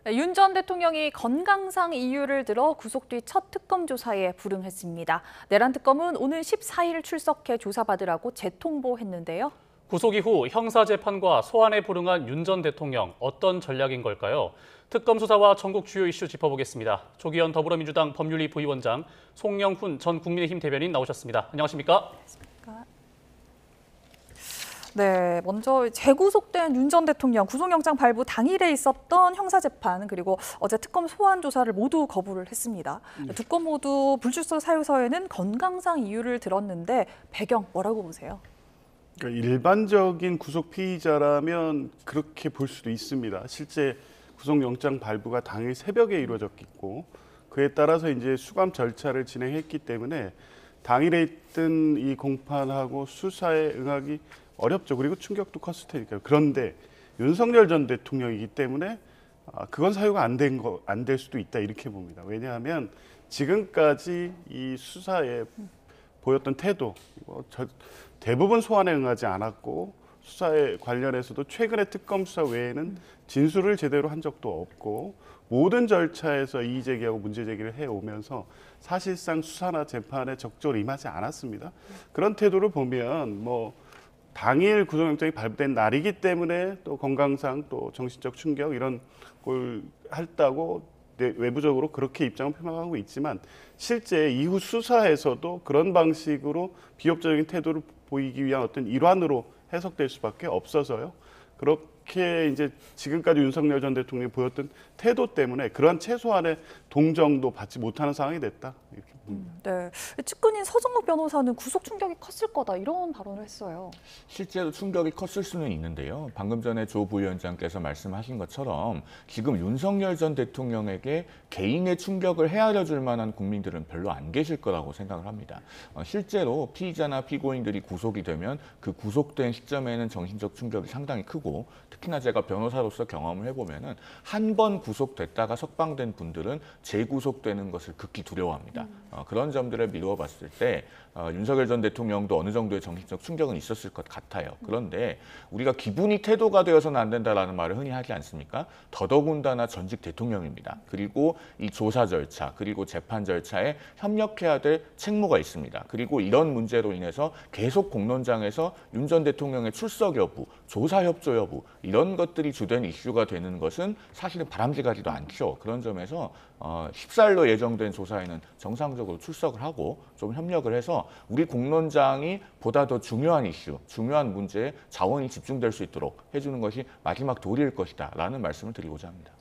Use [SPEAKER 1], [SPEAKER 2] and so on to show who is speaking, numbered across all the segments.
[SPEAKER 1] 윤 전 대통령이 건강상 이유를 들어 구속 뒤 첫 특검 조사에 불응했습니다. 내란 특검은 오는 14일 출석해 조사받으라고 재통보했는데요.
[SPEAKER 2] 구속 이후 형사재판과 소환에 불응한 윤 전 대통령, 어떤 전략인 걸까요? 특검 수사와 전국 주요 이슈 짚어보겠습니다. 조기현 더불어민주당 법률위 부위원장, 송영훈 전 국민의힘 대변인 나오셨습니다. 안녕하십니까?
[SPEAKER 1] 네, 먼저 재구속된 윤 전 대통령 구속영장 발부 당일에 있었던 형사재판 그리고 어제 특검 소환 조사를 모두 거부를 했습니다. 두 건 모두 불출석 사유서에는 건강상 이유를 들었는데 배경 뭐라고 보세요?
[SPEAKER 3] 그러니까 일반적인 구속 피의자라면 그렇게 볼 수도 있습니다. 실제 구속영장 발부가 당일 새벽에 이루어졌고 그에 따라서 이제 수감 절차를 진행했기 때문에 당일에 있던 이 공판하고 수사에 응하기 어렵죠. 그리고 충격도 컸을 테니까요. 그런데 윤석열 전 대통령이기 때문에 그건 사유가 안 될 수도 있다 이렇게 봅니다. 왜냐하면 지금까지 이 수사에 보였던 태도, 대부분 소환에 응하지 않았고 수사에 관련해서도 최근의 특검 수사 외에는 진술을 제대로 한 적도 없고 모든 절차에서 이의 제기하고 문제 제기를 해오면서 사실상 수사나 재판에 적극적으로 임하지 않았습니다. 그런 태도를 보면 당일 구속영장이 발부된 날이기 때문에 또 건강상 또 정신적 충격 이런 걸 했다고 외부적으로 그렇게 입장을 표명하고 있지만 실제 이후 수사에서도 그런 방식으로 비협조적인 태도를 보이기 위한 어떤 일환으로 해석될 수밖에 없어서요. 그렇게 이제 지금까지 윤석열 전 대통령이 보였던 태도 때문에 그러한 최소한의 동정도 받지 못하는 상황이 됐다 이렇게 봅니다.
[SPEAKER 1] 네, 측근인 서정욱 변호사는 구속 충격이 컸을 거다 이런 발언을 했어요.
[SPEAKER 4] 실제로 충격이 컸을 수는 있는데요. 방금 전에 조 부위원장께서 말씀하신 것처럼 지금 윤석열 전 대통령에게 개인의 충격을 헤아려 줄 만한 국민들은 별로 안 계실 거라고 생각을 합니다. 실제로 피의자나 피고인들이 구속이 되면 그 구속된 시점에는 정신적 충격이 상당히 크고 특히나 제가 변호사로서 경험을 해보면은 한 번 구속됐다가 석방된 분들은 재구속되는 것을 극히 두려워합니다. 그런 점들을 미루어 봤을 때 윤석열 전 대통령도 어느 정도의 정신적 충격은 있었을 것 같아요. 그런데 우리가 기분이 태도가 되어서는 안 된다라는 말을 흔히 하지 않습니까? 더더군다나 전직 대통령입니다. 그리고 이 조사 절차, 그리고 재판 절차에 협력해야 될 책무가 있습니다. 그리고 이런 문제로 인해서 계속 공론장에서 윤 전 대통령의 출석 여부, 조사 협조 여부 이런 것들이 주된 이슈가 되는 것은 사실은 바람직하지도 않죠. 그런 점에서 14일로 예정된 조사에는 정상적으로 출석을 하고 좀 협력을 해서 우리 공론장이 보다 더 중요한 이슈, 중요한 문제에 자원이 집중될 수 있도록 해주는 것이 마지막 도리일 것이다 라는 말씀을 드리고자 합니다.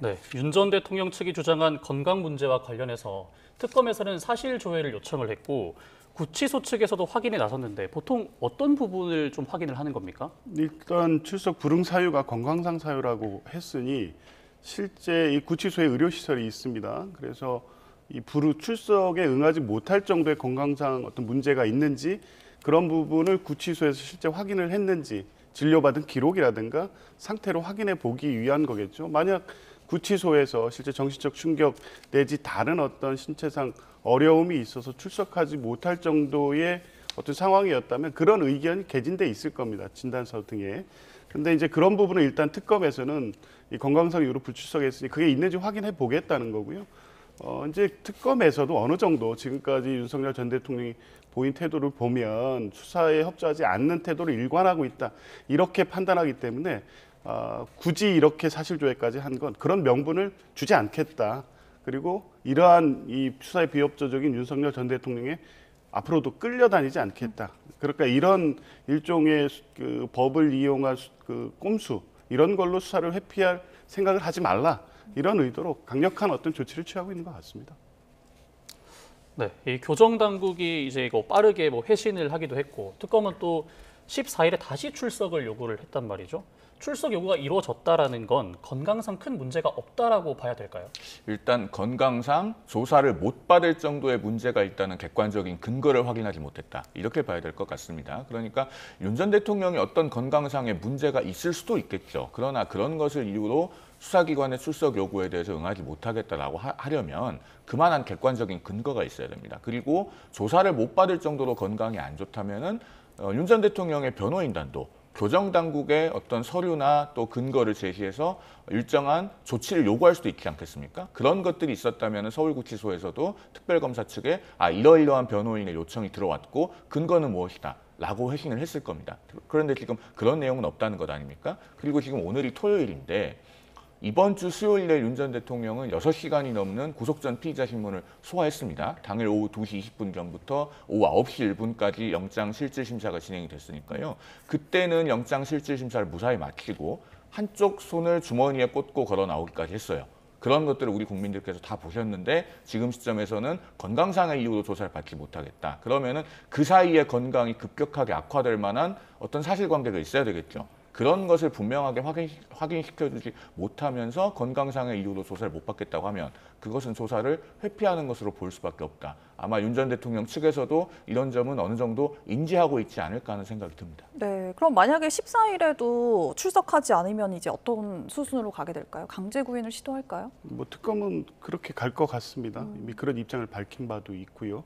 [SPEAKER 2] 네, 윤 전 대통령 측이 주장한 건강 문제와 관련해서 특검에서는 사실 조회를 요청을 했고 구치소 측에서도 확인에 나섰는데 보통 어떤 부분을 좀 확인을 하는 겁니까?
[SPEAKER 3] 일단 출석 불응 사유가 건강상 사유라고 했으니 실제 이 구치소에 의료시설이 있습니다. 그래서 이 출석에 응하지 못할 정도의 건강상 어떤 문제가 있는지 그런 부분을 구치소에서 실제 확인을 했는지 진료받은 기록이라든가 상태로 확인해 보기 위한 거겠죠. 만약 구치소에서 실제 정신적 충격 내지 다른 어떤 신체상 어려움이 있어서 출석하지 못할 정도의 어떤 상황이었다면 그런 의견이 개진돼 있을 겁니다. 진단서 등에. 근데 이제 그런 부분은 일단 특검에서는 이 건강상 이유로 불출석했으니 그게 있는지 확인해 보겠다는 거고요. 이제 특검에서도 어느 정도 지금까지 윤석열 전 대통령이 보인 태도를 보면 수사에 협조하지 않는 태도를 일관하고 있다. 이렇게 판단하기 때문에 굳이 이렇게 사실조회까지 한 건 그런 명분을 주지 않겠다. 그리고 이러한 이 수사에 비협조적인 윤석열 전 대통령의 앞으로도 끌려다니지 않겠다. 그러니까 이런 일종의 그 법을 이용한 그 꼼수 이런 걸로 수사를 회피할 생각을 하지 말라. 이런 의도로 강력한 어떤 조치를 취하고 있는 것 같습니다.
[SPEAKER 2] 네, 이 교정 당국이 이제 이거 빠르게 회신을 하기도 했고 특검은 또 14일에 다시 출석을 요구를 했단 말이죠. 출석 요구가 이루어졌다라는 건 건강상 큰 문제가 없다라고 봐야 될까요?
[SPEAKER 4] 일단 건강상 조사를 못 받을 정도의 문제가 있다는 객관적인 근거를 확인하지 못했다. 이렇게 봐야 될 것 같습니다. 그러니까 윤 전 대통령이 어떤 건강상의 문제가 있을 수도 있겠죠. 그러나 그런 것을 이유로 수사기관의 출석 요구에 대해서 응하지 못하겠다라고 하려면 그만한 객관적인 근거가 있어야 됩니다. 그리고 조사를 못 받을 정도로 건강이 안 좋다면은 윤 전 대통령의 변호인단도 교정 당국의 어떤 서류나 또 근거를 제시해서 일정한 조치를 요구할 수도 있지 않겠습니까? 그런 것들이 있었다면 서울구치소에서도 특별검사 측에 이러이러한 변호인의 요청이 들어왔고 근거는 무엇이다 라고 회신을 했을 겁니다. 그런데 지금 그런 내용은 없다는 것 아닙니까? 그리고 지금 오늘이 토요일인데 이번 주 수요일에 윤 전 대통령은 6시간이 넘는 구속 전 피의자 신문을 소화했습니다. 당일 오후 2시 20분경부터 오후 9시 1분까지 영장실질심사가 진행이 됐으니까요. 그때는 영장실질심사를 무사히 마치고 한쪽 손을 주머니에 꽂고 걸어 나오기까지 했어요. 그런 것들을 우리 국민들께서 다 보셨는데 지금 시점에서는 건강상의 이유로 조사를 받지 못하겠다. 그러면은 그 사이에 건강이 급격하게 악화될 만한 어떤 사실관계가 있어야 되겠죠. 그런 것을 분명하게 확인시켜주지 못하면서 건강상의 이유로 조사를 못 받겠다고 하면 그것은 조사를 회피하는 것으로 볼 수밖에 없다. 아마 윤 전 대통령 측에서도 이런 점은 어느 정도 인지하고 있지 않을까 하는 생각이 듭니다.
[SPEAKER 1] 네, 그럼 만약에 14일에도 출석하지 않으면 이제 어떤 수순으로 가게 될까요? 강제 구인을 시도할까요?
[SPEAKER 3] 뭐 특검은 그렇게 갈 것 같습니다. 이미 그런 입장을 밝힌 바도 있고요.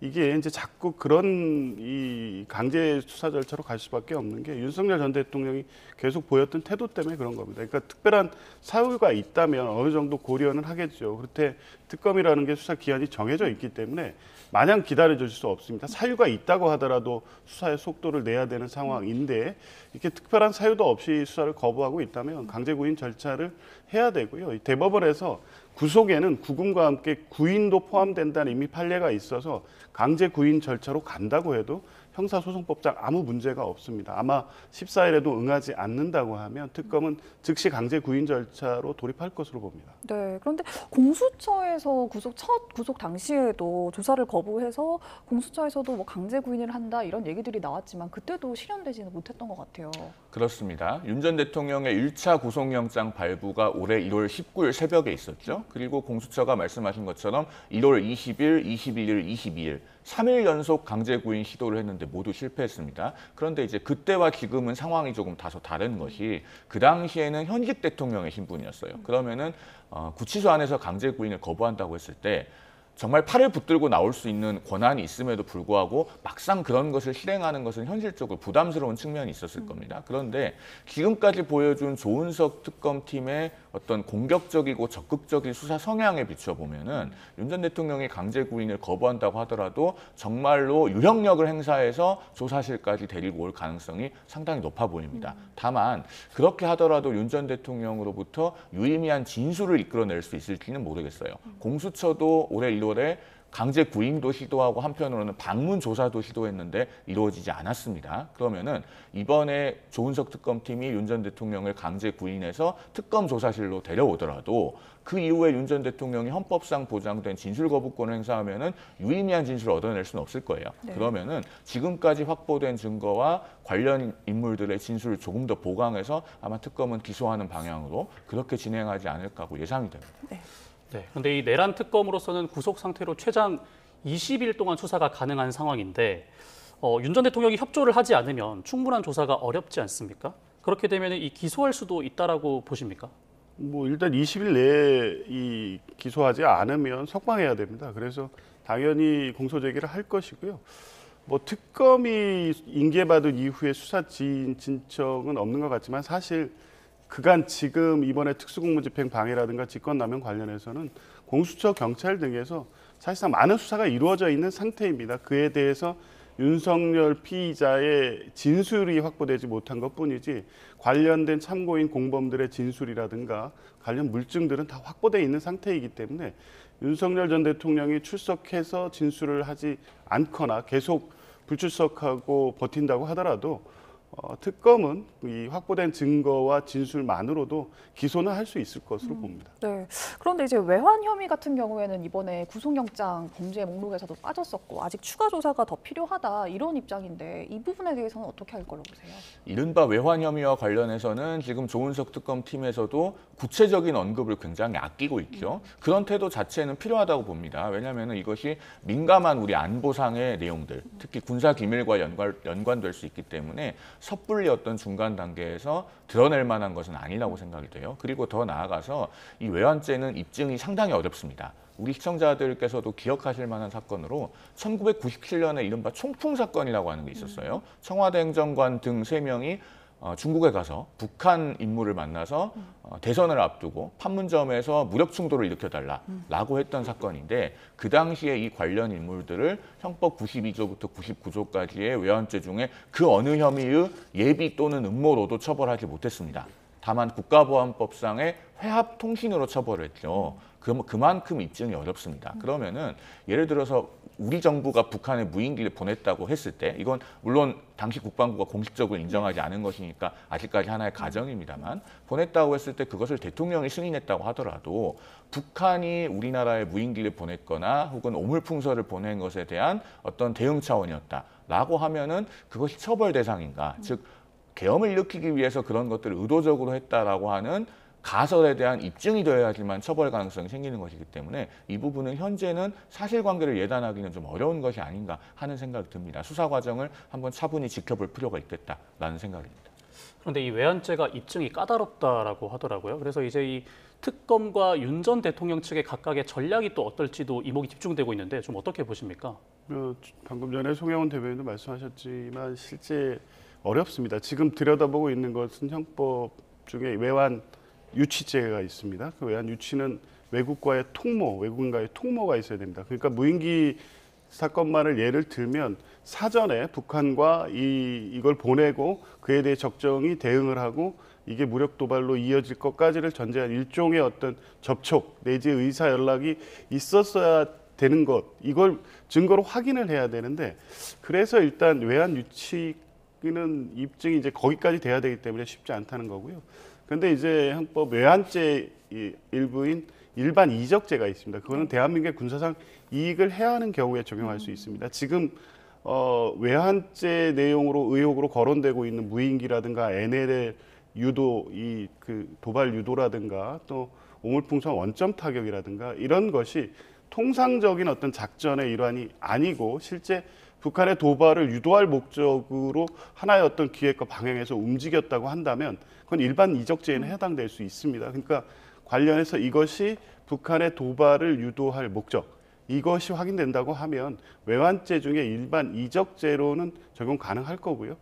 [SPEAKER 3] 이게 이제 자꾸 그런 이 강제 수사 절차로 갈 수밖에 없는 게 윤석열 전 대통령이 계속 보였던 태도 때문에 그런 겁니다. 그러니까 특별한 사유가 있다면 어느 정도 고려는 하겠죠. 그렇게 특검이라는 게 수사 기한이 정해져 있기 때문에 마냥 기다려줄 수 없습니다. 사유가 있다고 하더라도 수사의 속도를 내야 되는 상황인데 이렇게 특별한 사유도 없이 수사를 거부하고 있다면 강제 구인 절차를 해야 되고요. 이 대법원에서 구속에는 구금과 함께 구인도 포함된다는 이미 판례가 있어서 강제 구인 절차로 간다고 해도 형사소송법상 아무 문제가 없습니다. 아마 14일에도 응하지 않는다고 하면 특검은 즉시 강제 구인 절차로 돌입할 것으로 봅니다.
[SPEAKER 1] 네, 그런데 공수처에서 첫 구속 당시에도 조사를 거부해서 공수처에서도 뭐 강제 구인을 한다 이런 얘기들이 나왔지만 그때도 실현되지는 못했던 것 같아요.
[SPEAKER 4] 그렇습니다. 윤 전 대통령의 1차 구속영장 발부가 올해 1월 19일 새벽에 있었죠. 그리고 공수처가 말씀하신 것처럼 1월 20일, 21일, 22일 3일 연속 강제 구인 시도를 했는데 모두 실패했습니다. 그런데 이제 그때와 지금은 상황이 조금 다소 다른 것이 그 당시에는 현직 대통령의 신분이었어요. 그러면은 구치소 안에서 강제 구인을 거부한다고 했을 때 정말 팔을 붙들고 나올 수 있는 권한이 있음에도 불구하고 막상 그런 것을 실행하는 것은 현실적으로 부담스러운 측면이 있었을 겁니다. 그런데 지금까지 보여준 조은석 특검팀의 어떤 공격적이고 적극적인 수사 성향에 비춰보면은 윤 전 대통령이 강제 구인을 거부한다고 하더라도 정말로 유형력을 행사해서 조사실까지 데리고 올 가능성이 상당히 높아 보입니다. 다만 그렇게 하더라도 윤 전 대통령으로부터 유의미한 진술을 이끌어낼 수 있을지는 모르겠어요. 공수처도 올해 1월에 강제 구인도 시도하고 한편으로는 방문 조사도 시도했는데 이루어지지 않았습니다. 그러면은 이번에 조은석 특검팀이 윤 전 대통령을 강제 구인해서 특검 조사실로 데려오더라도 그 이후에 윤 전 대통령이 헌법상 보장된 진술 거부권을 행사하면은 유의미한 진술을 얻어낼 수는 없을 거예요.
[SPEAKER 1] 네.
[SPEAKER 4] 그러면은 지금까지 확보된 증거와 관련 인물들의 진술을 조금 더 보강해서 아마 특검은 기소하는 방향으로 그렇게 진행하지 않을까 예상이 됩니다.
[SPEAKER 1] 네.
[SPEAKER 2] 네, 그런데 이 내란 특검으로서는 구속 상태로 최장 20일 동안 수사가 가능한 상황인데 윤 전 대통령이 협조를 하지 않으면 충분한 조사가 어렵지 않습니까? 그렇게 되면 이 기소할 수도 있다라고 보십니까?
[SPEAKER 3] 뭐 일단 20일 내에 이 기소하지 않으면 석방해야 됩니다. 그래서 당연히 공소 제기를 할 것이고요. 뭐 특검이 인계받은 이후에 수사 지인 진척은 없는 것 같지만 사실 그간 지금 이번에 특수공무집행 방해라든가 직권남용 관련해서는 공수처, 경찰 등에서 사실상 많은 수사가 이루어져 있는 상태입니다. 그에 대해서 윤석열 피의자의 진술이 확보되지 못한 것뿐이지 관련된 참고인 공범들의 진술이라든가 관련 물증들은 다 확보되어 있는 상태이기 때문에 윤석열 전 대통령이 출석해서 진술을 하지 않거나 계속 불출석하고 버틴다고 하더라도 특검은 이 확보된 증거와 진술만으로도 기소는 할 수 있을 것으로 봅니다.
[SPEAKER 1] 네. 그런데 이제 외환 혐의 같은 경우에는 이번에 구속영장 범죄 목록에서도 빠졌었고 아직 추가 조사가 더 필요하다 이런 입장인데 이 부분에 대해서는 어떻게 할 거라고 보세요?
[SPEAKER 4] 이른바 외환 혐의와 관련해서는 지금 조은석 특검팀에서도 구체적인 언급을 굉장히 아끼고 있죠. 그런 태도 자체는 필요하다고 봅니다. 왜냐하면 이것이 민감한 우리 안보상의 내용들, 특히 군사 기밀과 연관될 수 있기 때문에 섣불리 어떤 중간 단계에서 드러낼 만한 것은 아니라고 생각이 돼요. 그리고 더 나아가서 이 외환죄는 입증이 상당히 어렵습니다. 우리 시청자들께서도 기억하실 만한 사건으로 1997년에 이른바 총풍 사건이라고 하는 게 있었어요. 청와대 행정관 등 3명이 중국에 가서 북한 인물을 만나서 대선을 앞두고 판문점에서 무력 충돌을 일으켜달라라고 했던 사건인데 그 당시에 이 관련 인물들을 형법 92조부터 99조까지의 외환죄 중에 그 어느 혐의의 예비 또는 음모로도 처벌하지 못했습니다. 다만 국가보안법상의 회합 통신으로 처벌을 했죠. 그만큼 입증이 어렵습니다. 그러면은 예를 들어서 우리 정부가 북한에 무인기를 보냈다고 했을 때 이건 물론 당시 국방부가 공식적으로 인정하지 않은 것이니까 아직까지 하나의 가정입니다만 보냈다고 했을 때 그것을 대통령이 승인했다고 하더라도 북한이 우리나라에 무인기를 보냈거나 혹은 오물풍서를 보낸 것에 대한 어떤 대응 차원이었다라고 하면은 그것이 처벌 대상인가? 즉 계엄을 일으키기 위해서 그런 것들을 의도적으로 했다라고 하는 가설에 대한 입증이 되어야지만 처벌 가능성이 생기는 것이기 때문에 이 부분은 현재는 사실관계를 예단하기는 좀 어려운 것이 아닌가 하는 생각이 듭니다. 수사 과정을 한번 차분히 지켜볼 필요가 있겠다라는 생각입니다.
[SPEAKER 2] 그런데 이 외환죄가 입증이 까다롭다라고 하더라고요. 그래서 이제 이 특검과 윤 전 대통령 측의 각각의 전략이 또 어떨지도 이목이 집중되고 있는데 좀 어떻게 보십니까?
[SPEAKER 3] 방금 전에 송영훈 대변인도 말씀하셨지만 실제 어렵습니다. 지금 들여다보고 있는 것은 형법 중에 외환 유치죄가 있습니다. 그 외환 유치는 외국과의 통모, 외국인과의 통모가 있어야 됩니다. 그러니까 무인기 사건만을 예를 들면 사전에 북한과 이걸 보내고 그에 대해 적정히 대응을 하고 이게 무력 도발로 이어질 것까지를 전제한 일종의 어떤 접촉 내지 의사 연락이 있었어야 되는 것, 이걸 증거로 확인을 해야 되는데 그래서 일단 외환 유치는 입증이 이제 거기까지 돼야 되기 때문에 쉽지 않다는 거고요. 그런데 이제 형법 외환죄 일부인 일반 이적죄가 있습니다. 그거는 대한민국의 군사상 이익을 해하는 경우에 적용할 수 있습니다. 지금 외환죄 내용으로 의혹으로 거론되고 있는 무인기라든가 NLL 유도, 그 도발 유도라든가 또 오물풍선 원점 타격이라든가 이런 것이 통상적인 어떤 작전의 일환이 아니고 실제 북한의 도발을 유도할 목적으로 하나의 어떤 기획과 방향에서 움직였다고 한다면 그건 일반 이적죄에는 해당될 수 있습니다. 그러니까 관련해서 이것이 북한의 도발을 유도할 목적, 이것이 확인된다고 하면 외환죄 중에 일반 이적죄로는 적용 가능할 거고요.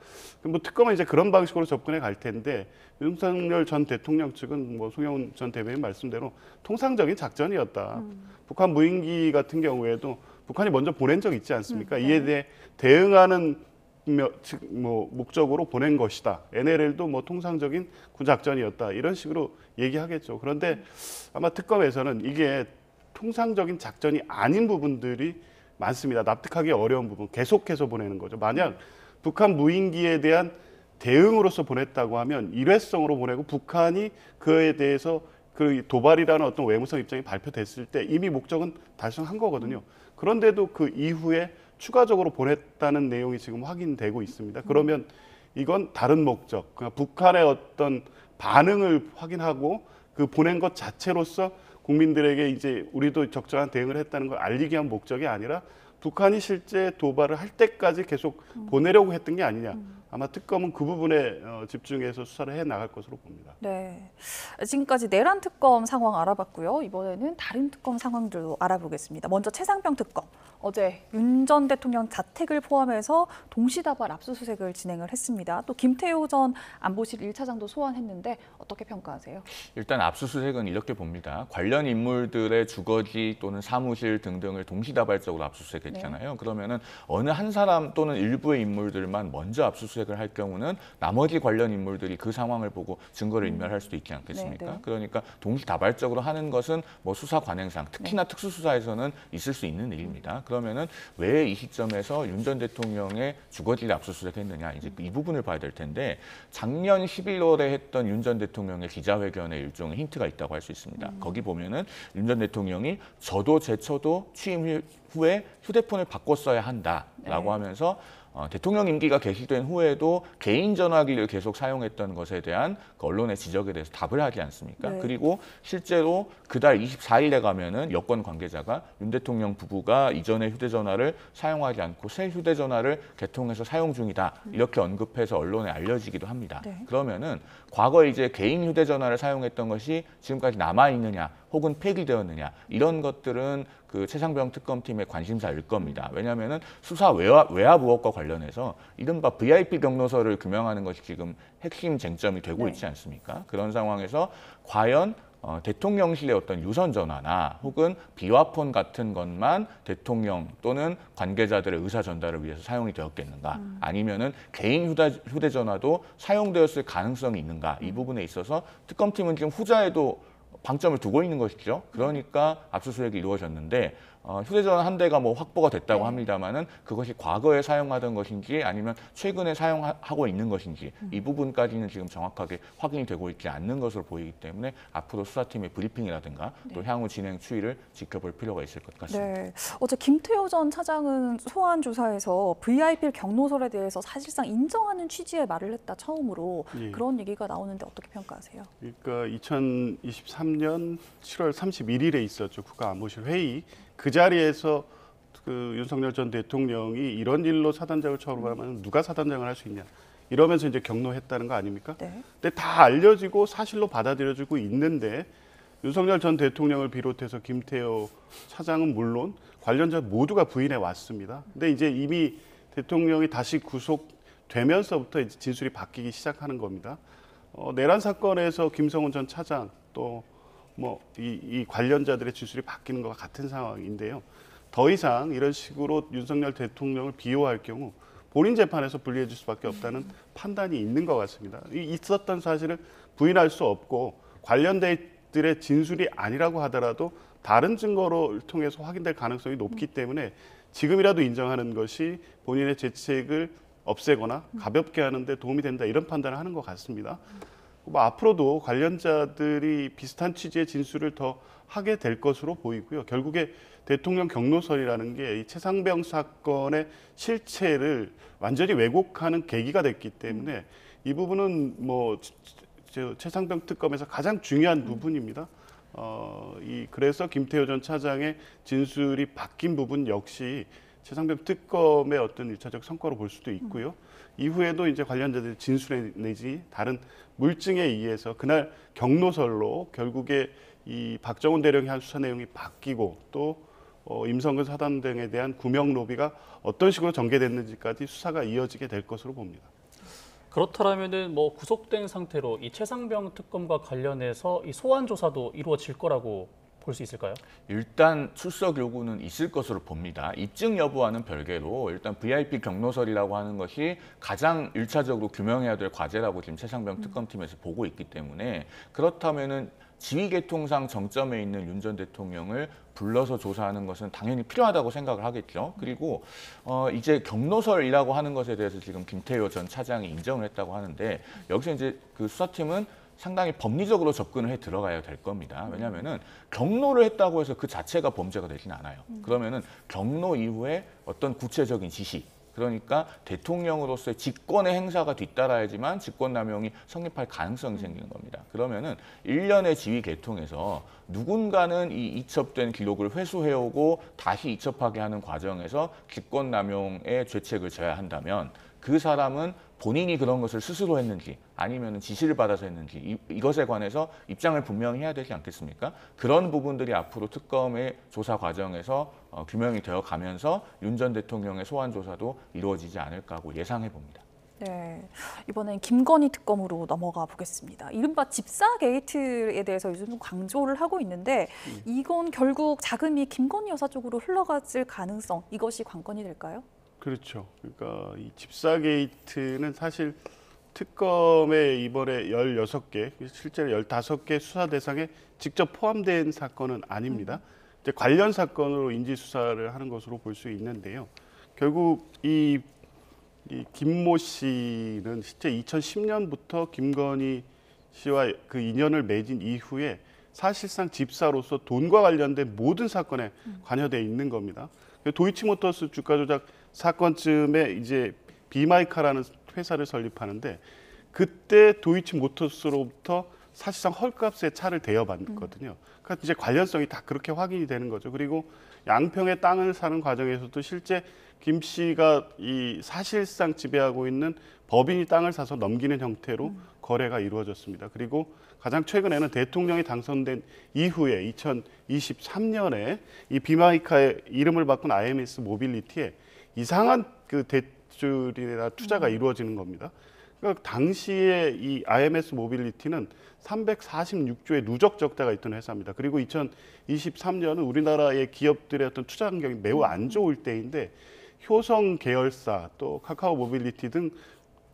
[SPEAKER 3] 뭐 특검은 이제 그런 방식으로 접근해 갈 텐데 윤석열 전 대통령 측은 뭐 송영훈 전 대변인 말씀대로 통상적인 작전이었다. 북한 무인기 같은 경우에도 북한이 먼저 보낸 적 있지 않습니까? 이에 대해 대응하는 목적으로 보낸 것이다. NLL도 뭐 통상적인 군작전이었다. 이런 식으로 얘기하겠죠. 그런데 아마 특검에서는 이게 통상적인 작전이 아닌 부분들이 많습니다. 납득하기 어려운 부분, 계속해서 보내는 거죠. 만약 북한 무인기에 대한 대응으로서 보냈다고 하면 일회성으로 보내고 북한이 그에 대해서 그 도발이라는 어떤 외무성 입장이 발표됐을 때 이미 목적은 달성한 거거든요. 그런데도 그 이후에 추가적으로 보냈다는 내용이 지금 확인되고 있습니다. 그러면 이건 다른 목적, 그러니까 북한의 어떤 반응을 확인하고 그 보낸 것 자체로서 국민들에게 이제 우리도 적절한 대응을 했다는 걸 알리기 위한 목적이 아니라 북한이 실제 도발을 할 때까지 계속 보내려고 했던 게 아니냐. 아마 특검은 그 부분에 집중해서 수사를 해 나갈 것으로 봅니다.
[SPEAKER 1] 네, 지금까지 내란 특검 상황 알아봤고요. 이번에는 다른 특검 상황들도 알아보겠습니다. 먼저 최상병 특검. 어제 윤 전 대통령 자택을 포함해서 동시다발 압수수색을 진행을 했습니다. 또 김태효 전 안보실 1차장도 소환했는데 어떻게 평가하세요?
[SPEAKER 4] 일단 압수수색은 이렇게 봅니다. 관련 인물들의 주거지 또는 사무실 등등을 동시다발적으로 압수수색했잖아요. 네. 그러면은 어느 한 사람 또는 일부의 인물들만 먼저 압수수색을 할 경우는 나머지 관련 인물들이 그 상황을 보고 증거를 인멸할 수도 있지 않겠습니까? 네. 그러니까 동시다발적으로 하는 것은 뭐 수사 관행상 특히나 네. 특수수사에서는 있을 수 있는 일입니다. 그러면은 왜 이 시점에서 윤 전 대통령의 주거지를 압수수색했느냐 이제 이 부분을 봐야 될 텐데 작년 11월에 했던 윤 전 대통령의 기자회견에 일종의 힌트가 있다고 할 수 있습니다. 거기 보면은 윤 전 대통령이 저도 제쳐도 취임 후에 휴대폰을 바꿨어야 한다라고 네. 하면서 대통령 임기가 개시된 후에도 개인 전화기를 계속 사용했던 것에 대한 그 언론의 지적에 대해서 답을 하지 않습니까? 네. 그리고 실제로 그달 24일에 가면은 여권 관계자가 윤 대통령 부부가 이전의 휴대전화를 사용하지 않고 새 휴대전화를 개통해서 사용 중이다 이렇게 언급해서 언론에 알려지기도 합니다. 네. 그러면은 과거에 이제 개인 휴대전화를 사용했던 것이 지금까지 남아 있느냐 혹은 폐기되었느냐 이런 것들은 그 최상병 특검팀의 관심사일 겁니다. 왜냐하면은 수사 외압 의혹과 관련 관련해서 이른바 VIP 경로서를 규명하는 것이 지금 핵심 쟁점이 되고 있지 않습니까? 그런 상황에서 과연 대통령실의 어떤 유선 전화나 혹은 비화폰 같은 것만 대통령 또는 관계자들의 의사 전달을 위해서 사용이 되었겠는가? 아니면은 개인 휴대전화도 사용되었을 가능성이 있는가? 이 부분에 있어서 특검팀은 지금 후자에도 방점을 두고 있는 것이죠. 그러니까 압수수색이 이루어졌는데 휴대전화 한 대가 뭐 확보가 됐다고 합니다만은 그것이 과거에 사용하던 것인지 아니면 최근에 사용하고 있는 것인지 이 부분까지는 지금 정확하게 확인이 되고 있지 않는 것으로 보이기 때문에 앞으로 수사팀의 브리핑이라든가 또 향후 진행 추이를 지켜볼 필요가 있을 것 같습니다.
[SPEAKER 1] 네. 어제 김태호 전 차장은 소환 조사에서 VIP 경로설에 대해서 사실상 인정하는 취지의 말을 했다 처음으로
[SPEAKER 3] 예.
[SPEAKER 1] 그런 얘기가 나오는데 어떻게 평가하세요?
[SPEAKER 3] 그러니까 2023년 7월 31일에 있었죠. 국가안보실 회의. 그 자리에서 그 윤석열 전 대통령이 이런 일로 사단장을 처벌하면 누가 사단장을 할 수 있냐 이러면서 이제 경로했다는 거 아닙니까?
[SPEAKER 1] 네.
[SPEAKER 3] 근데 다 알려지고 사실로 받아들여지고 있는데 윤석열 전 대통령을 비롯해서 김태호 차장은 물론 관련자 모두가 부인해 왔습니다. 근데 이제 이미 대통령이 다시 구속되면서부터 이제 진술이 바뀌기 시작하는 겁니다. 내란 사건에서 김성훈 전 차장 또 뭐 이 관련자들의 진술이 바뀌는 것과 같은 상황인데요. 더 이상 이런 식으로 윤석열 대통령을 비호할 경우 본인 재판에서 불리해질 수밖에 없다는 판단이 있는 것 같습니다. 있었던 사실을 부인할 수 없고 관련자들의 진술이 아니라고 하더라도 다른 증거를 통해서 확인될 가능성이 높기 때문에 지금이라도 인정하는 것이 본인의 죄책을 없애거나 가볍게 하는데 도움이 된다 이런 판단을 하는 것 같습니다. 뭐 앞으로도 관련자들이 비슷한 취지의 진술을 더 하게 될 것으로 보이고요. 결국에 대통령 경로설이라는 게 이 최상병 사건의 실체를 완전히 왜곡하는 계기가 됐기 때문에 이 부분은 뭐 최상병 특검에서 가장 중요한 부분입니다. 그래서 김태호 전 차장의 진술이 바뀐 부분 역시 최상병 특검의 어떤 일차적 성과로 볼 수도 있고요. 이후에도 이제 관련자들이 진술에 내지 다른 물증에 의해서 그날 경로설로 결국에 이 박정훈 대령의 한 수사 내용이 바뀌고 또 임성근 사단 등에 대한 구명 로비가 어떤 식으로 전개됐는지까지 수사가 이어지게 될 것으로 봅니다.
[SPEAKER 2] 그렇다면은 뭐 구속된 상태로 이 최상병 특검과 관련해서 이 소환 조사도 이루어질 거라고 볼 수 있을까요?
[SPEAKER 4] 일단 출석 요구는 있을 것으로 봅니다. 입증 여부와는 별개로 일단 VIP 경로설이라고 하는 것이 가장 1차적으로 규명해야 될 과제라고 지금 최상병 특검팀에서 보고 있기 때문에 그렇다면은 지휘계통상 정점에 있는 윤 전 대통령을 불러서 조사하는 것은 당연히 필요하다고 생각을 하겠죠. 그리고 이제 경로설이라고 하는 것에 대해서 지금 김태호 전 차장이 인정을 했다고 하는데 여기서 이제 그 수사팀은 상당히 법리적으로 접근을 해 들어가야 될 겁니다. 왜냐하면은 경로를 했다고 해서 그 자체가 범죄가 되진 않아요. 그러면은 경로 이후에 어떤 구체적인 지시, 그러니까 대통령으로서의 직권의 행사가 뒤따라야지만 직권남용이 성립할 가능성이 생기는 겁니다. 그러면은 일련의 지휘 계통에서 누군가는 이 이첩된 기록을 회수해오고 다시 이첩하게 하는 과정에서 직권남용의 죄책을 져야 한다면 그 사람은 본인이 그런 것을 스스로 했는지 아니면 지시를 받아서 했는지 이것에 관해서 입장을 분명히 해야 되지 않겠습니까? 그런 부분들이 앞으로 특검의 조사 과정에서 규명이 되어 가면서 윤 전 대통령의 소환 조사도 이루어지지 않을까 하고 예상해 봅니다.
[SPEAKER 1] 네, 이번엔 김건희 특검으로 넘어가 보겠습니다. 이른바 집사 게이트에 대해서 요즘 좀 강조를 하고 있는데 이건 결국 자금이 김건희 여사 쪽으로 흘러갔을 가능성 이것이 관건이 될까요?
[SPEAKER 3] 그렇죠. 그러니까 이 집사 게이트는 사실 특검에 이번에 16개, 실제로 15개 수사 대상에 직접 포함된 사건은 아닙니다. 이제 관련 사건으로 인지 수사를 하는 것으로 볼 수 있는데요. 결국 이 김모 씨는 실제 2010년부터 김건희 씨와 그 인연을 맺은 이후에 사실상 집사로서 돈과 관련된 모든 사건에 관여돼 있는 겁니다. 도이치모터스 주가 조작 사건쯤에 이제 비마이카라는 회사를 설립하는데 그때 도이치모터스로부터 사실상 헐값에 차를 대여받거든요. 그러니까 이제 관련성이 다 그렇게 확인이 되는 거죠. 그리고 양평에 땅을 사는 과정에서도 실제 김 씨가 이 사실상 지배하고 있는 법인이 땅을 사서 넘기는 형태로 거래가 이루어졌습니다. 그리고 가장 최근에는 대통령이 당선된 이후에 2023년에 이 비마이카의 이름을 바꾼 IMS 모빌리티에 이상한 그 기술이나 투자가 이루어지는 겁니다. 그러니까 당시에 이 IMS 모빌리티는 346조의 누적 적자가 있던 회사입니다. 그리고 2023년은 우리나라의 기업들의 어떤 투자 환경이 매우 안 좋을 때인데 효성 계열사 또 카카오 모빌리티 등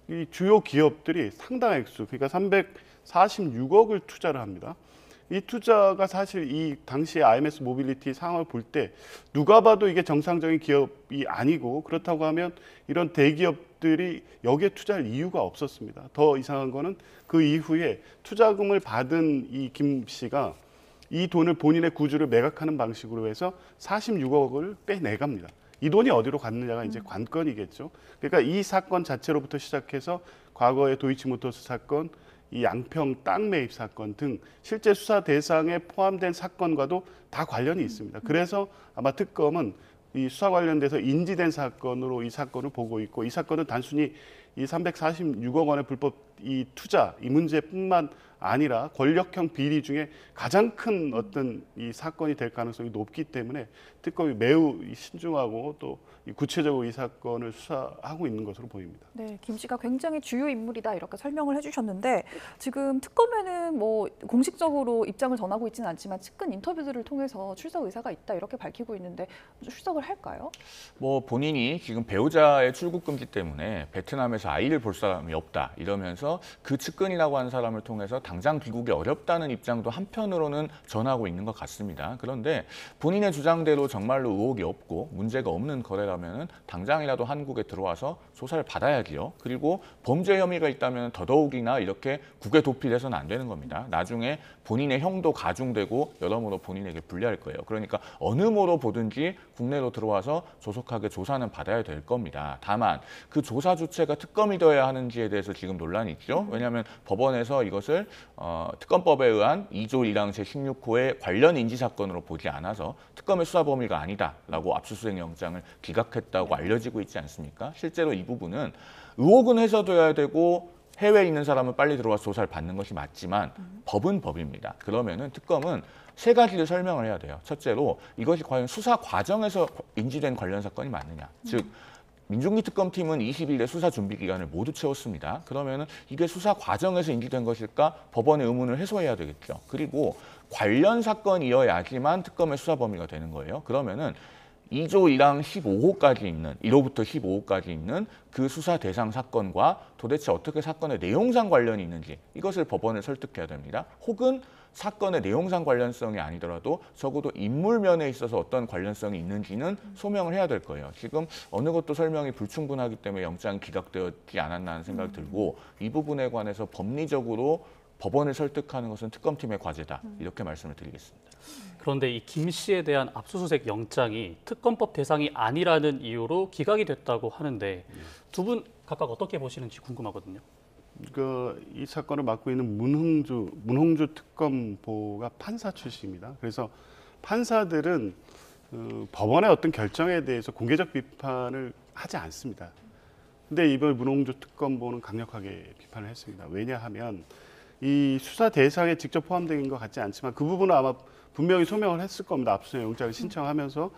[SPEAKER 3] 이 주요 기업들이 상당 액수, 그러니까 346억을 투자를 합니다. 이 투자가 사실 이 당시에 IMS 모빌리티 상황을 볼 때 누가 봐도 이게 정상적인 기업이 아니고 그렇다고 하면 이런 대기업들이 여기에 투자할 이유가 없었습니다. 더 이상한 거는 그 이후에 투자금을 받은 이 김 씨가 이 돈을 본인의 구주를 매각하는 방식으로 해서 46억을 빼내갑니다. 이 돈이 어디로 갔느냐가 이제 관건이겠죠. 그러니까 이 사건 자체로부터 시작해서 과거의 도이치모터스 사건, 이 양평 땅 매입 사건 등 실제 수사 대상에 포함된 사건과도 다 관련이 있습니다. 그래서 아마 특검은 이 수사 관련돼서 인지된 사건으로 이 사건을 보고 있고 이 사건은 단순히 이 346억 원의 불법 이 투자 이 문제뿐만 아니라 권력형 비리 중에 가장 큰 어떤 이 사건이 될 가능성이 높기 때문에 특검이 매우 신중하고 또 구체적으로 이 사건을 수사하고 있는 것으로 보입니다.
[SPEAKER 1] 네, 김 씨가 굉장히 주요 인물이다 이렇게 설명을 해주셨는데 지금 특검에는 뭐 공식적으로 입장을 전하고 있지는 않지만 측근 인터뷰들을 통해서 출석 의사가 있다 이렇게 밝히고 있는데 출석을 할까요?
[SPEAKER 4] 뭐 본인이 지금 배우자의 출국 금지 때문에 베트남에서 아이를 볼 사람이 없다 이러면서 그 측근이라고 하는 사람을 통해서 당장 귀국이 어렵다는 입장도 한편으로는 전하고 있는 것 같습니다. 그런데 본인의 주장대로 정말로 의혹이 없고 문제가 없는 거래라면 당장이라도 한국에 들어와서 조사를 받아야지요. 그리고 범죄 혐의가 있다면 더더욱이나 이렇게 국외 도피해서는 안 되는 겁니다. 나중에 본인의 형도 가중되고 여러모로 본인에게 불리할 거예요. 그러니까 어느 모로 보든지 국내로 들어와서 조속하게 조사는 받아야 될 겁니다. 다만 그 조사 주체가 특검이 되어야 하는지에 대해서 지금 논란이 있죠. 왜냐하면 법원에서 이것을 특검법에 의한 2조 1항 제16호의 관련 인지사건으로 보지 않아서 특검의 수사 범위가 아니다라고 압수수색 영장을 기각했다고 알려지고 있지 않습니까? 실제로 이 부분은 의혹은 해소돼야 되고 해외에 있는 사람은 빨리 들어와서 조사를 받는 것이 맞지만 법은 법입니다. 그러면은 특검은 세 가지를 설명을 해야 돼요. 첫째로 이것이 과연 수사 과정에서 인지된 관련 사건이 맞느냐. 즉 민중기 특검팀은 20일의 수사 준비 기간을 모두 채웠습니다. 그러면은 이게 수사 과정에서 인지된 것일까? 법원의 의문을 해소해야 되겠죠. 그리고 관련 사건이어야지만 특검의 수사 범위가 되는 거예요. 그러면은 2조 1항 15호까지 있는 1호부터 15호까지 있는 그 수사 대상 사건과 도대체 어떻게 사건의 내용상 관련이 있는지 이것을 법원을 설득해야 됩니다. 혹은 사건의 내용상 관련성이 아니더라도 적어도 인물면에 있어서 어떤 관련성이 있는지는 소명을 해야 될 거예요. 지금 어느 것도 설명이 불충분하기 때문에 영장이 기각되었지 않았나 하는 생각이 들고 이 부분에 관해서 법리적으로 법원을 설득하는 것은 특검팀의 과제다. 이렇게 말씀을 드리겠습니다.
[SPEAKER 2] 그런데 이 김 씨에 대한 압수수색 영장이 특검법 대상이 아니라는 이유로 기각이 됐다고 하는데 두 분 각각 어떻게 보시는지 궁금하거든요.
[SPEAKER 3] 이 사건을 맡고 있는 문홍주 특검보가 판사 출신입니다. 그래서 판사들은 법원의 어떤 결정에 대해서 공개적 비판을 하지 않습니다. 근데 이번 문홍주 특검보는 강력하게 비판을 했습니다. 왜냐하면 이 수사 대상에 직접 포함된 것 같지 않지만 그 부분은 아마 분명히 소명을 했을 겁니다. 압수수색 영장을 신청하면서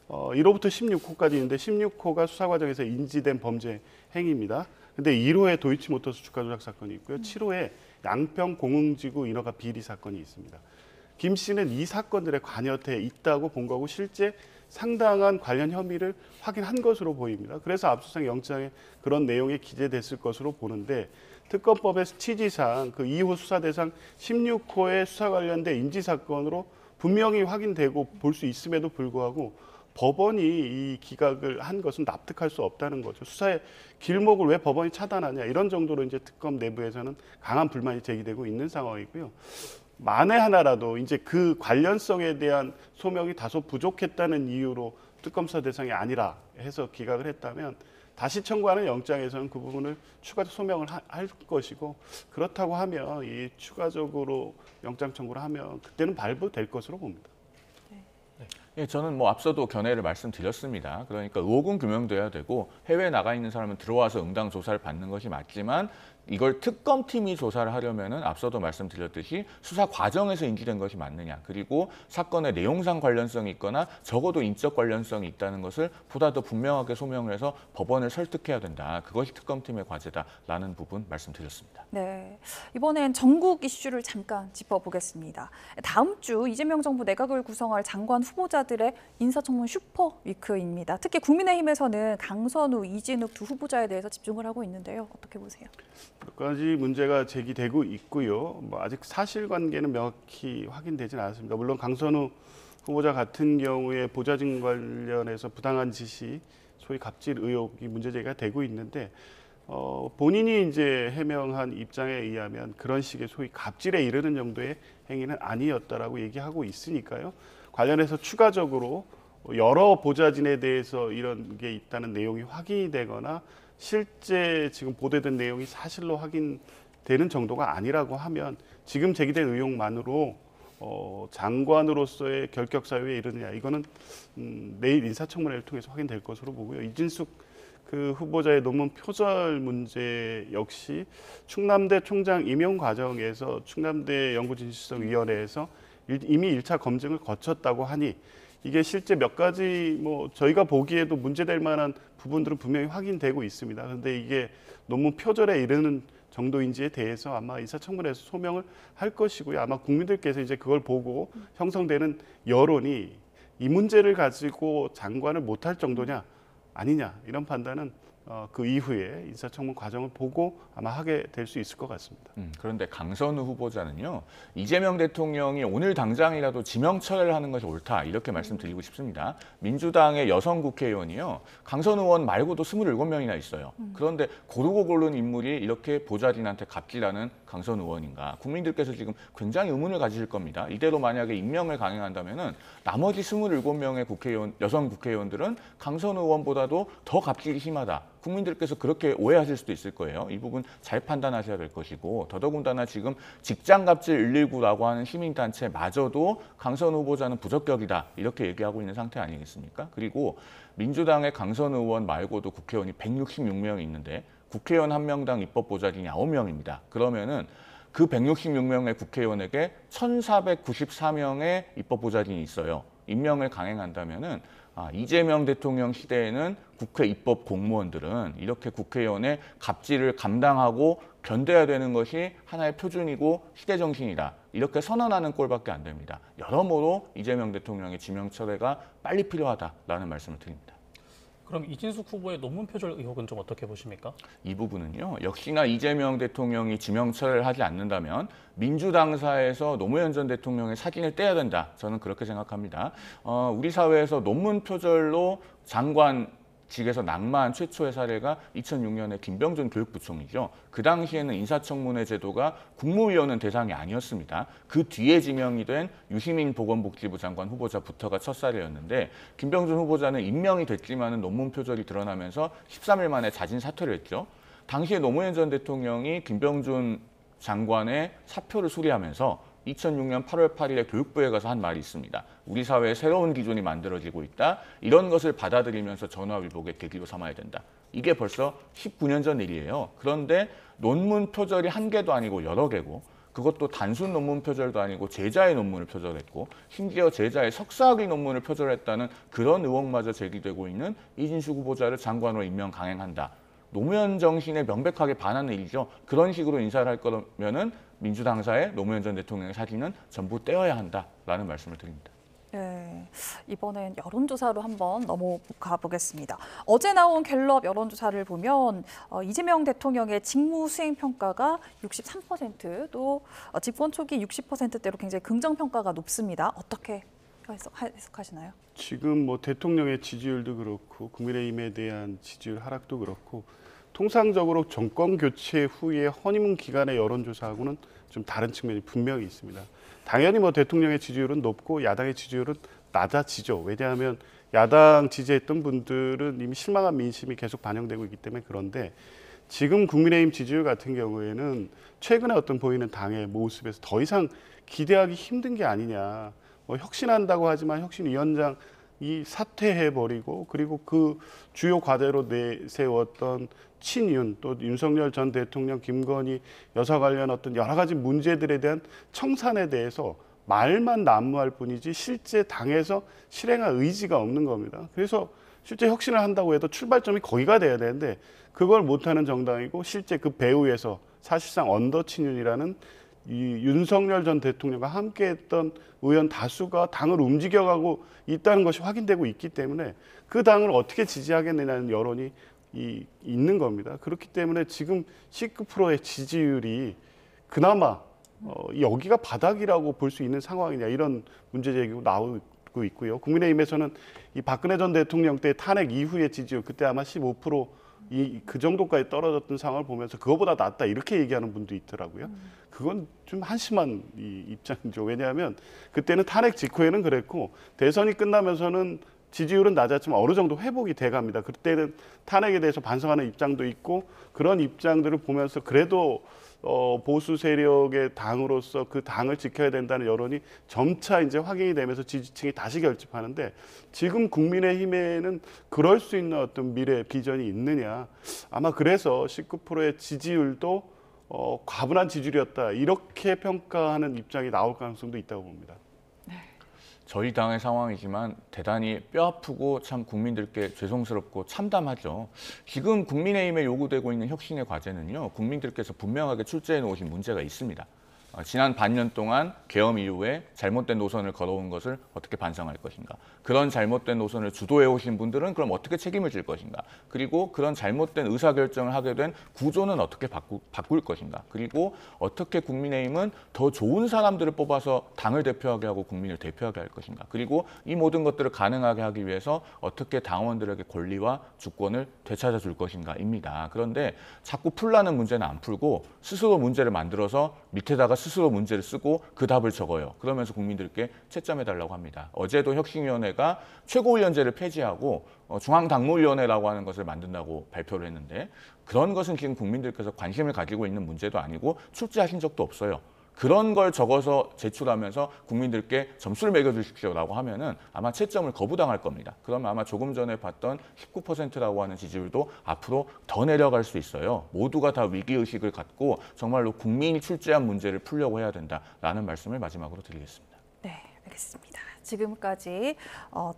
[SPEAKER 3] 1호부터 16호까지 있는데 16호가 수사 과정에서 인지된 범죄 행위입니다. 근데 1호에 도이치모터스 주가 조작 사건이 있고요. 7호에 양평 공흥지구 인허가 비리 사건이 있습니다. 김 씨는 이 사건들에 관여돼 있다고 본 거고 실제 상당한 관련 혐의를 확인한 것으로 보입니다. 그래서 압수수색 영장에 그런 내용이 기재됐을 것으로 보는데 특검법의 취지상 그 2호 수사 대상 16호의 수사 관련된 인지 사건으로 분명히 확인되고 볼 수 있음에도 불구하고 법원이 이 기각을 한 것은 납득할 수 없다는 거죠. 수사의 길목을 왜 법원이 차단하냐 이런 정도로 이제 특검 내부에서는 강한 불만이 제기되고 있는 상황이고요. 만에 하나라도 이제 그 관련성에 대한 소명이 다소 부족했다는 이유로 특검 수사 대상이 아니라 해서 기각을 했다면 다시 청구하는 영장에서는 그 부분을 추가 소명을 할 것이고 그렇다고 하면 이 추가적으로 영장 청구를 하면 그때는 발부될 것으로 봅니다.
[SPEAKER 4] 예, 저는 뭐 앞서도 견해를 말씀드렸습니다. 그러니까 의혹은 규명돼야 되고 해외에 나가 있는 사람은 들어와서 응당 조사를 받는 것이 맞지만 이걸 특검팀이 조사를 하려면은 앞서도 말씀드렸듯이 수사 과정에서 인지된 것이 맞느냐, 그리고 사건의 내용상 관련성이 있거나 적어도 인적 관련성이 있다는 것을 보다 더 분명하게 소명을 해서 법원을 설득해야 된다. 그것이 특검팀의 과제다라는 부분 말씀드렸습니다.
[SPEAKER 1] 네, 이번엔 전국 이슈를 잠깐 짚어보겠습니다. 다음 주 이재명 정부 내각을 구성할 장관 후보자들의 인사청문 슈퍼 위크입니다. 특히 국민의힘에서는 강선우, 이진욱 두 후보자에 대해서 집중을 하고 있는데요. 어떻게 보세요?
[SPEAKER 3] 몇 가지 문제가 제기되고 있고요. 뭐 아직 사실관계는 명확히 확인되지는 않았습니다. 물론 강선우 후보자 같은 경우에 보좌진 관련해서 부당한 지시, 소위 갑질 의혹이 문제 제기가 되고 있는데 본인이 이제 해명한 입장에 의하면 그런 식의 소위 갑질에 이르는 정도의 행위는 아니었다라고 얘기하고 있으니까요. 관련해서 추가적으로 여러 보좌진에 대해서 이런 게 있다는 내용이 확인이 되거나 실제 지금 보도된 내용이 사실로 확인되는 정도가 아니라고 하면 지금 제기된 의혹만으로 장관으로서의 결격 사유에 이르느냐, 이거는 내일 인사청문회를 통해서 확인될 것으로 보고요. 이진숙 그 후보자의 논문 표절 문제 역시 충남대 총장 임용 과정에서 충남대 연구진실성위원회에서 이미 1차 검증을 거쳤다고 하니 이게 실제 몇 가지 뭐 저희가 보기에도 문제될 만한 부분들은 분명히 확인되고 있습니다. 그런데 이게 논문 표절에 이르는 정도인지에 대해서 아마 인사청문회에서 소명을 할 것이고요. 아마 국민들께서 이제 그걸 보고 형성되는 여론이 이 문제를 가지고 장관을 못할 정도냐 아니냐, 이런 판단은 그 이후에 인사청문 과정을 보고 아마 하게 될 수 있을 것 같습니다.
[SPEAKER 4] 그런데 강선우 후보자는요, 이재명 대통령이 오늘 당장이라도 지명 처리를 하는 것이 옳다, 이렇게 말씀드리고 싶습니다. 민주당의 여성 국회의원이요, 강선우 의원 말고도 27명이나 있어요. 그런데 고르고 고른 인물이 이렇게 보좌진한테 갑질하는 강선우 의원인가? 국민들께서 지금 굉장히 의문을 가지실 겁니다. 이대로 만약에 임명을 강행한다면은 나머지 27명의 국회의원, 여성 국회의원들은 강선우 의원보다도 더 갑질이 심하다, 국민들께서 그렇게 오해하실 수도 있을 거예요. 이 부분 잘 판단하셔야 될 것이고, 더더군다나 지금 직장갑질 119라고 하는 시민단체마저도 강선우 후보자는 부적격이다, 이렇게 얘기하고 있는 상태 아니겠습니까? 그리고 민주당의 강선우 의원 말고도 국회의원이 166명이 있는데 국회의원 한 명당 입법보좌진이 9명입니다. 그러면은 그 166명의 국회의원에게 1,494명의 입법보좌진이 있어요. 임명을 강행한다면은 이재명 대통령 시대에는 국회 입법 공무원들은 이렇게 국회의원의 갑질을 감당하고 견뎌야 되는 것이 하나의 표준이고 시대 정신이다, 이렇게 선언하는 꼴밖에 안 됩니다. 여러모로 이재명 대통령의 지명 철회가 빨리 필요하다라는 말씀을 드립니다.
[SPEAKER 2] 그럼 이진숙 후보의 논문 표절 의혹은 좀 어떻게 보십니까?
[SPEAKER 4] 이 부분은요, 역시나 이재명 대통령이 지명 처리를 하지 않는다면 민주당사에서 노무현 전 대통령의 사진을 떼야 된다, 저는 그렇게 생각합니다. 우리 사회에서 논문 표절로 장관직에서 낙마한 최초의 사례가 2006년에 김병준 교육부총리죠. 그 당시에는 인사청문회 제도가 국무위원은 대상이 아니었습니다. 그 뒤에 지명이 된 유시민 보건복지부 장관 후보자부터가 첫 사례였는데, 김병준 후보자는 임명이 됐지만은 논문 표절이 드러나면서 13일 만에 자진 사퇴를 했죠. 당시에 노무현 전 대통령이 김병준 장관의 사표를 수리하면서 2006년 8월 8일에 교육부에 가서 한 말이 있습니다. 우리 사회에 새로운 기존이 만들어지고 있다. 이런 것을 받아들이면서 전화위복의 계기로 삼아야 된다. 이게 벌써 19년 전 일이에요. 그런데 논문 표절이 한 개도 아니고 여러 개고, 그것도 단순 논문 표절도 아니고 제자의 논문을 표절했고, 심지어 제자의 석사학위 논문을 표절했다는 그런 의혹마저 제기되고 있는 이진숙 후보자를 장관으로 임명 강행한다. 노무현 정신에 명백하게 반하는 일이죠. 그런 식으로 인사를 할 거면은 민주당사의 노무현 전 대통령의 사진은 전부 떼어야 한다라는 말씀을 드립니다.
[SPEAKER 1] 네, 이번엔 여론조사로 한번 넘어가 보겠습니다. 어제 나온 갤럽 여론조사를 보면 이재명 대통령의 직무 수행 평가가 63%, 또 집권 초기 60%대로 굉장히 긍정 평가가 높습니다. 어떻게 해석하시나요?
[SPEAKER 3] 지금 뭐 대통령의 지지율도 그렇고 국민의힘에 대한 지지율 하락도 그렇고, 통상적으로 정권 교체 후에 허니문 기간의 여론조사하고는 좀 다른 측면이 분명히 있습니다. 당연히 뭐 대통령의 지지율은 높고 야당의 지지율은 낮아지죠. 왜냐하면 야당 지지했던 분들은 이미 실망한 민심이 계속 반영되고 있기 때문에. 그런데 지금 국민의힘 지지율 같은 경우에는 최근에 어떤 보이는 당의 모습에서 더 이상 기대하기 힘든 게 아니냐. 뭐 혁신한다고 하지만 혁신위원장이 사퇴해버리고, 그리고 그 주요 과제로 내세웠던 친윤 또 윤석열 전 대통령, 김건희 여사 관련 어떤 여러 가지 문제들에 대한 청산에 대해서 말만 난무할 뿐이지 실제 당에서 실행할 의지가 없는 겁니다. 그래서 실제 혁신을 한다고 해도 출발점이 거기가 돼야 되는데 그걸 못하는 정당이고 실제 그 배후에서 사실상 언더 친윤이라는 이 윤석열 전 대통령과 함께했던 의원 다수가 당을 움직여가고 있다는 것이 확인되고 있기 때문에 그 당을 어떻게 지지하겠느냐는 여론이 있는 겁니다. 그렇기 때문에 지금 19%의 지지율이 그나마 여기가 바닥이라고 볼 수 있는 상황이냐 이런 문제 제기가 나오고 있고요. 국민의힘에서는 이 박근혜 전 대통령 때 탄핵 이후의 지지율 그때 아마 15% 그 정도까지 떨어졌던 상황을 보면서 그거보다 낫다 이렇게 얘기하는 분도 있더라고요. 그건 좀 한심한 입장이죠. 왜냐하면 그때는 탄핵 직후에는 그랬고 대선이 끝나면서는 지지율은 낮았지만 어느 정도 회복이 돼갑니다. 그때는 탄핵에 대해서 반성하는 입장도 있고 그런 입장들을 보면서 그래도 보수 세력의 당으로서 그 당을 지켜야 된다는 여론이 점차 이제 확인이 되면서 지지층이 다시 결집하는데 지금 국민의힘에는 그럴 수 있는 어떤 미래 비전이 있느냐. 아마 그래서 19%의 지지율도 과분한 지지율이었다. 이렇게 평가하는 입장이 나올 가능성도 있다고 봅니다.
[SPEAKER 4] 저희 당의 상황이지만 대단히 뼈아프고 참 국민들께 죄송스럽고 참담하죠. 지금 국민의힘에 요구되고 있는 혁신의 과제는요. 국민들께서 분명하게 출제해 놓으신 문제가 있습니다. 지난 반년 동안 계엄 이후에 잘못된 노선을 걸어온 것을 어떻게 반성할 것인가. 그런 잘못된 노선을 주도해 오신 분들은 그럼 어떻게 책임을 질 것인가. 그리고 그런 잘못된 의사결정을 하게 된 구조는 어떻게 바꿀 것인가. 그리고 어떻게 국민의힘은 더 좋은 사람들을 뽑아서 당을 대표하게 하고 국민을 대표하게 할 것인가. 그리고 이 모든 것들을 가능하게 하기 위해서 어떻게 당원들에게 권리와 주권을 되찾아 줄 것인가입니다. 그런데 자꾸 풀라는 문제는 안 풀고 스스로 문제를 만들어서 밑에다가 스스로 문제를 쓰고 그 답을 적어요. 그러면서 국민들께 채점해달라고 합니다. 어제도 혁신위원회가 최고위원제를 폐지하고 중앙당무위원회라고 하는 것을 만든다고 발표를 했는데 그런 것은 지금 국민들께서 관심을 가지고 있는 문제도 아니고 출제하신 적도 없어요. 그런 걸 적어서 제출하면서 국민들께 점수를 매겨주십시오라고 하면은 아마 채점을 거부당할 겁니다. 그러면 아마 조금 전에 봤던 19%라고 하는 지지율도 앞으로 더 내려갈 수 있어요. 모두가 다 위기의식을 갖고 정말로 국민이 출제한 문제를 풀려고 해야 된다라는 말씀을 마지막으로 드리겠습니다.
[SPEAKER 1] 네, 알겠습니다. 지금까지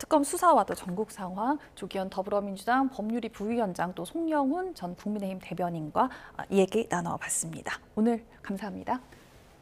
[SPEAKER 1] 특검 수사와 또 전국 상황 조기현 더불어민주당 법률위 부위원장 또 송영훈 전 국민의힘 대변인과 이 얘기 나눠봤습니다. 오늘 감사합니다.